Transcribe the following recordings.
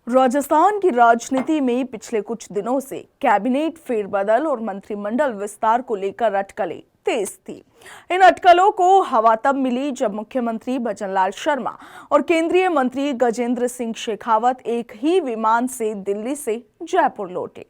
राजस्थान की राजनीति में पिछले कुछ दिनों से कैबिनेट फेरबदल और मंत्रिमंडल विस्तार को लेकर अटकलें तेज थी। इन अटकलों को हवा तब मिली जब मुख्यमंत्री भजनलाल शर्मा और केंद्रीय मंत्री गजेंद्र सिंह शेखावत एक ही विमान से दिल्ली से जयपुर लौटे।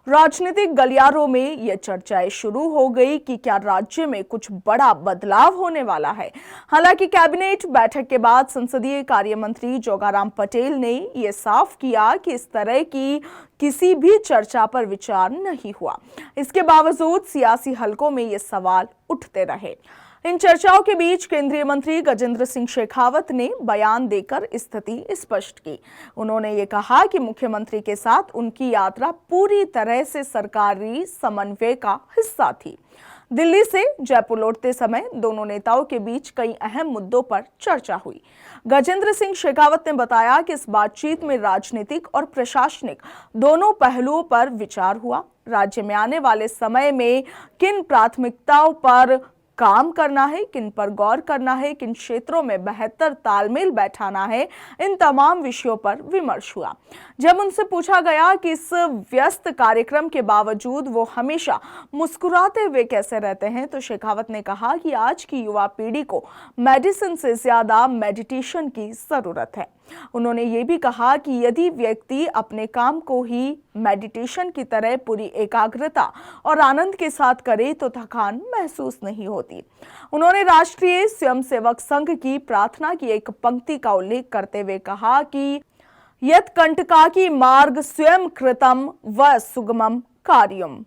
राजनीतिक गलियारों में यह चर्चाएं शुरू हो गई कि क्या राज्य में कुछ बड़ा बदलाव होने वाला है। हालांकि कैबिनेट बैठक के बाद संसदीय कार्य मंत्री जोगाराम पटेल ने यह साफ किया कि इस तरह की किसी भी चर्चा पर विचार नहीं हुआ। इसके बावजूद सियासी हलकों में ये सवाल उठते रहे। इन चर्चाओं के बीच केंद्रीय मंत्री गजेंद्र सिंह शेखावत ने बयान देकर स्थिति स्पष्ट की। उन्होंने ये कहा कि मुख्यमंत्री के साथ उनकी यात्रा पूरी तरह से सरकारी समन्वय का हिस्सा थी। दिल्ली से जयपुर लौटते समय दोनों नेताओं के बीच कई अहम मुद्दों पर चर्चा हुई। गजेंद्र सिंह शेखावत ने बताया कि इस बातचीत में राजनीतिक और प्रशासनिक दोनों पहलुओं पर विचार हुआ। राज्य में आने वाले समय में किन प्राथमिकताओं पर काम करना है, किन पर गौर करना है, किन क्षेत्रों में बेहतर तालमेल बैठाना है, इन तमाम विषयों पर विमर्श हुआ। जब उनसे पूछा गया कि इस व्यस्त कार्यक्रम के बावजूद वो हमेशा मुस्कुराते हुए कैसे रहते हैं, तो शेखावत ने कहा कि आज की युवा पीढ़ी को मेडिसिन से ज्यादा मेडिटेशन की जरूरत है। उन्होंने ये भी कहा कि यदि व्यक्ति अपने काम को ही मेडिटेशन की तरह पूरी एकाग्रता और आनंद के साथ करे तो थकान महसूस नहीं होती। उन्होंने राष्ट्रीय स्वयंसेवक संघ की प्रार्थना की एक पंक्ति का उल्लेख करते हुए कहा कि यत् कंटकाकी मार्ग स्वयं कृतम व सुगमम कार्यम,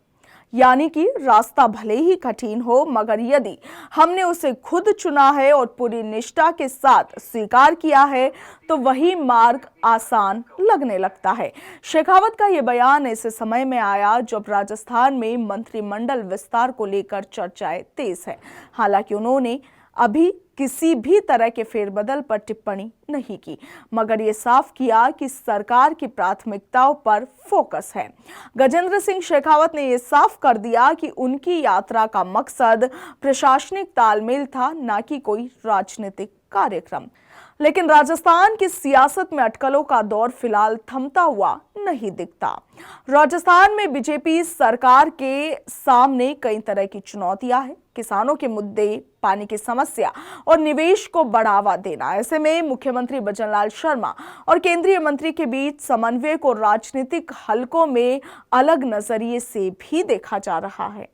यानी कि रास्ता भले ही कठिन हो मगर यदि हमने उसे खुद चुना है और पूरी निष्ठा के साथ स्वीकार किया है तो वही मार्ग आसान लगने लगता है। शेखावत का यह बयान ऐसे समय में आया जब राजस्थान में मंत्रिमंडल विस्तार को लेकर चर्चाएं तेज है। हालांकि उन्होंने अभी किसी भी तरह के फेरबदल पर टिप्पणी नहीं की, मगर ये साफ किया कि सरकार की प्राथमिकताओं पर फोकस है। गजेंद्र सिंह शेखावत ने यह साफ कर दिया कि उनकी यात्रा का मकसद प्रशासनिक तालमेल था, न कि कोई राजनीतिक कार्यक्रम। लेकिन राजस्थान की सियासत में अटकलों का दौर फिलहाल थमता हुआ नहीं दिखता। राजस्थान में बीजेपी सरकार के सामने कई तरह की चुनौतियां हैं। किसानों के मुद्दे, पानी की समस्या और निवेश को बढ़ावा देना। ऐसे में मुख्यमंत्री भजनलाल शर्मा और केंद्रीय मंत्री के बीच समन्वय को राजनीतिक हलकों में अलग नजरिए से भी देखा जा रहा है।